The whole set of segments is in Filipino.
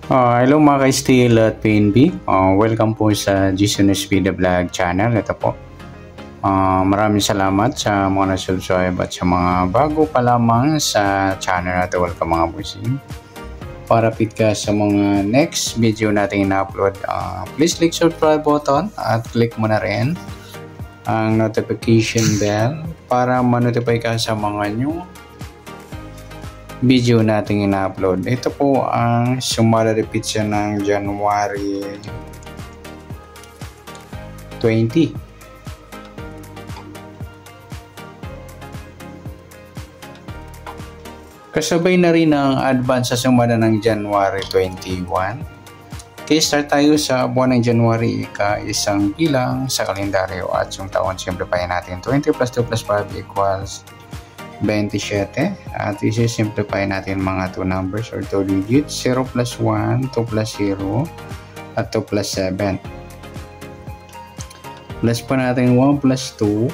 Hello mga ka-Steel at PNB. Welcome po sa Jason Espida Vlog channel. Ito po. Maraming salamat sa mga na-subscribe at sa mga bago pa lamang sa channel natin. Welcome mga busing. Para fit ka sa mga next video natin na-upload, please click subscribe button at click mo na rin ang notification bell para ma-notify ka sa mga new video natin ina-upload. Ito po ang sumada repeat siya ng January 20. Kasabay na rin ang advance sa sumada ng January 21. Okay, start tayo sa buwan ng January, isang bilang sa kalendaryo at yung taon simplify natin. 20 plus 2 plus 5 equals 27 at isi-simplify natin mga 2 numbers or 2 digits. 0 plus 1, 2 plus 0 at 2 plus 7. Plus pa natin 1 plus 2,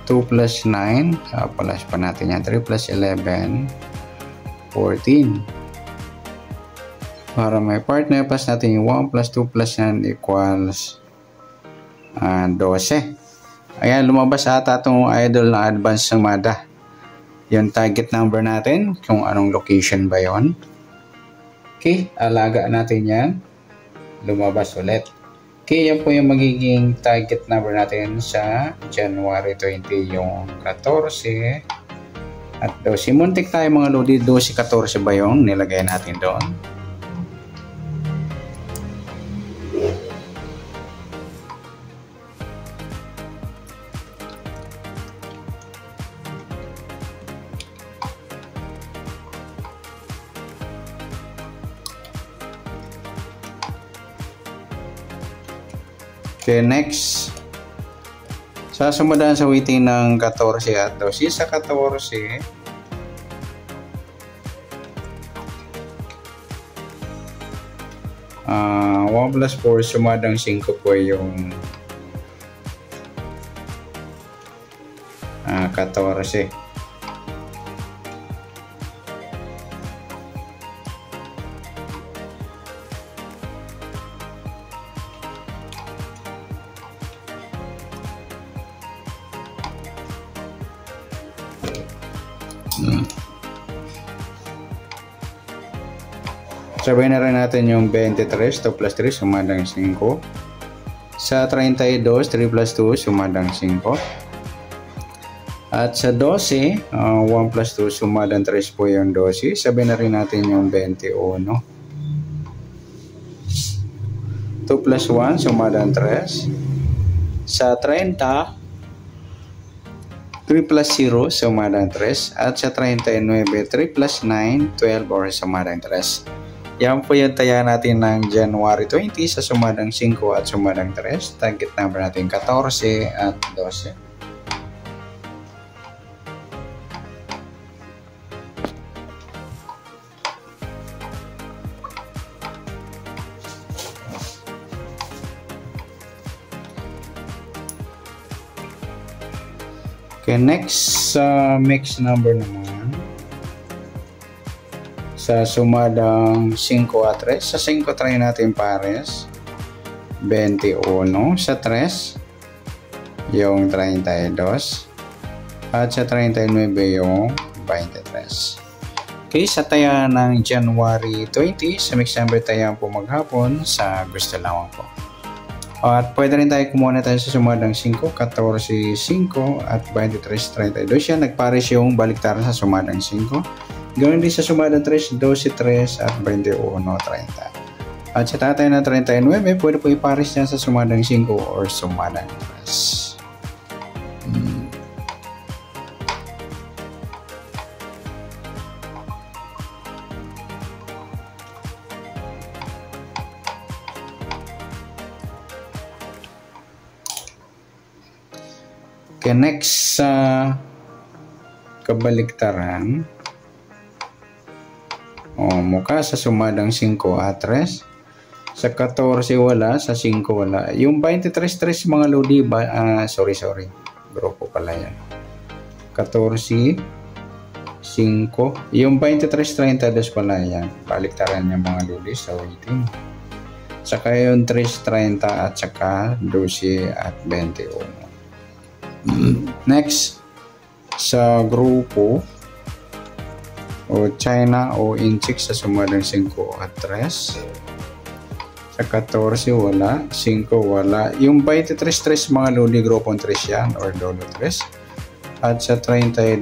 2 plus 9, plus pa natin yan 3 plus 11, 14. Para may partner, plus natin yung 1 plus 2 plus 9 equals 12. Ayan, lumabas ata itong idol na advance sumada. Yung target number natin, kung anong location ba yon. Okay, alaga natin yan. Lumabas ulit. Okay, yan po yung magiging target number natin sa January 20, yung 14 at 12. Muntik tayo mga lodi, 12, 14 ba yung nilagay natin doon. Okay, next. Sa sumadaan sa waiting ng 14 at 12. Sa 14, uh, 1 plus 4, sumadang 5 po yung 14. Sabay na rin natin yung 23, 2 plus 3, sumadang 5. Sa 32, 3 plus 2, sumadang 5. At sa 12, 1 plus 2, sumadang 3 po yung 12. Sabay na rin natin yung 21. 2 plus 1, sumadang 3. Sa 30, 3 plus 0, sumadang 3. At sa 39, 3 plus 9, 12 or sumadang 3. Yan po yung taya natin ng January 20 sa sumadang 5 at sumadang 3. Target number natin 14 at 12. Okay, next mix number naman. Sa sumadang 5 at 3. Sa 5 try natin pares. 21. Sa 3, yung 32. At sa 39 yung 23. Okay, sa taya ng January 20, sa mix number taya po maghapon sa gusto lamang po. At pwede rin tayo kumuha na tayo sa sumadang 5, 14, 5 at 23, 32. Yan, nagpares yung baliktaran sa sumadang 5. Gawin din sa sumada 3, 12, 3 at 21, 30. At sa tatay na 39, pwede po ipares niya sa sumadang 5 or sumadang 3. Okay, next sa kabaliktaran. Mukha sa sumadang 5 at 3. Sa 14 wala, sa 5 wala. Yung 23 mga lodi, sorry. Grupo pala yan. 14, 5. Yung 23.32 pala yan. Baliktaran yung mga lodi sa waiting. Saka yung 3.30 at saka 12 at 21. Next, sa grupo o China o Inchik sa sumadang 5 at 3. Sa 14 wala, 5 wala. Yung 23.3 mga lodi grupong 3 yan or dolo 3. At sa 32,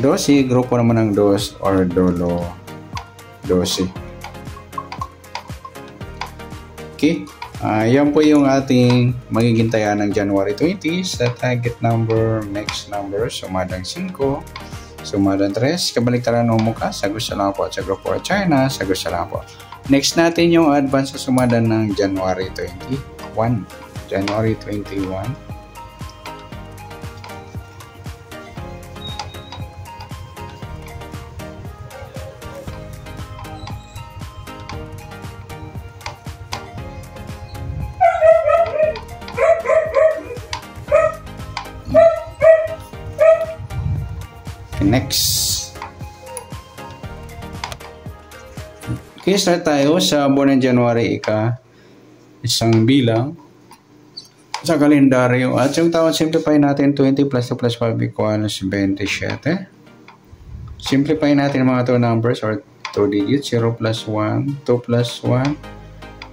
12 grupo naman ng 2 or dolo 12. Okay. Yan po yung ating magiging taya ng January 20 sa target number, next number, sumadang 5, sumadang 3, kabaliktaran ng muka, sagot sa lang po at sa grupo at China, sagot sa lang po. Next natin yung advance sa sumadang ng January 21. January 21. Next. Okay, start tayo sa buwan ng January isang bilang sa kalendaryo. At yung tawag, simplify natin 20 plus 2 plus 5 equals 27. Simplify natin mga 2 numbers or 2 digits. 0 plus 1, 2 plus 1,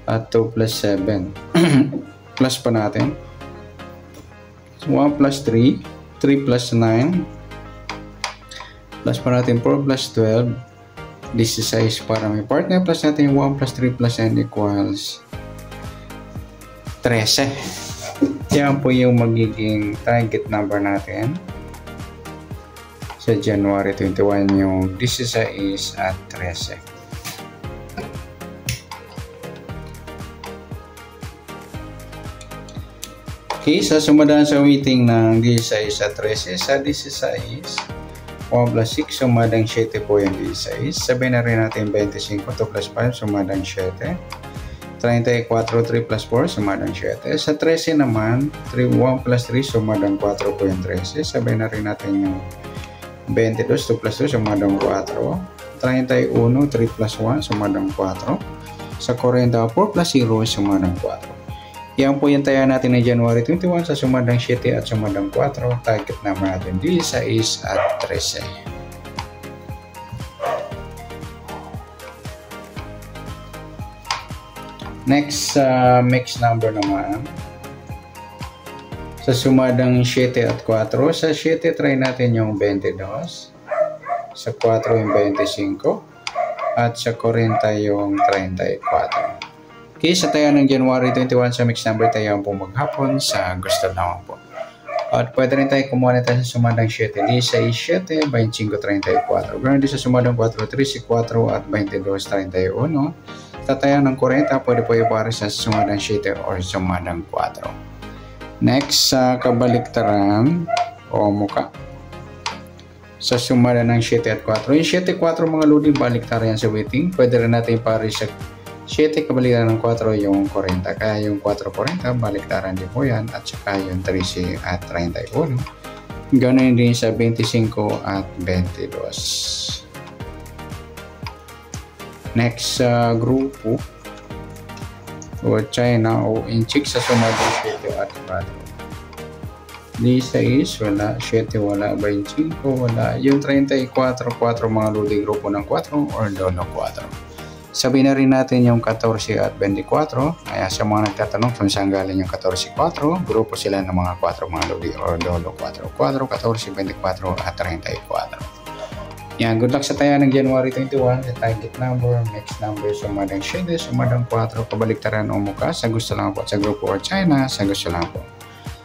at 2 plus 7. Plus pa natin. 1 plus 3, 3 plus 9, plus pa natin 4 plus 12, 16 para may partner, plus natin 1 plus 3 plus n equals 13. Yan po yung magiging target number natin sa January 21, yung 16 at 13. Okay, sa sumadaan sa waiting ng 16 at 13, sa 16, 1 plus 6, sumadang 7 po yung 16. Sabihin na rin natin 25, 2 plus 5, sumadang 7. 34, 3 plus 4, sumadang 7. Sa 13 naman, 1 plus 3, sumadang 4 po yung 13. Sabihin na rin natin yung 22, 2 plus 2, sumadang 4. 31, 3 plus 1, sumadang 4. Sa 40, 4 plus 0, sumadang 4. Yan po yung taya natin ng January 21 sa sumadang 7 at sumadang 4. Target number natin 16 at 13. Next, mix number naman. Sa sumadang 7 at 4. Sa 7, try natin yung 22. Sa 4 yung 25. At sa 40 yung 34. Okay, sa taya ng January 21 sa mix number tayo po maghapon sa gusto naman po. At pwede rin tayo kumuha na tayo sa sumadang 7. 16, 7, 25, 34. Ganoon din sa sumadang 4, 3, 4 at 22, 31. Sa taya ng 40, pwede po ipare sa sumadang 7 or sumadang 4. Next, sa kabaliktaran o muka. Sa sumadang ng 7 at 4. Yung 7, 4 mga lodi, baliktaran yan sa waiting. Pwede rin natin ipare sa 7 kabaliktaran ng 4 yung 40. Kaya yung 4-40 baliktaran din po yan. At saka yung 13 at 31. Ganoon din sa 25 at 22. Next sa grupo o China o Inchik sa sumadang 7 at 4. 16 wala, 7 wala, 25 wala. Yung 34, 4 mga lodi grupo ng 4 or dolo 4. Sabihin na rin natin yung 14 at 24. Kaya sa mga nagtatanong kung saan galing yung 14-4, grupo sila ng mga 4 mga lodi or dolo 4. 4, 14, 24 at 34. Yan, good luck sa taya ng January 21. The target number, next number, sumadang 7, sumadang 4, kabaliktaran o muka. Sa gusto lang po at sa grupo or China, sa gusto lang po.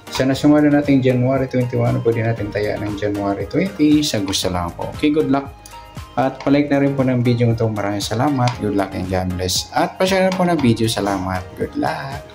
Sa nasumada natin January 21, pwede natin taya ng January 20, sa gusto lang po. Okay, good luck. At palike na rin po ng video ito. Maraming salamat. Good luck and God bless. At pa-share na po ng video. Salamat. Good luck.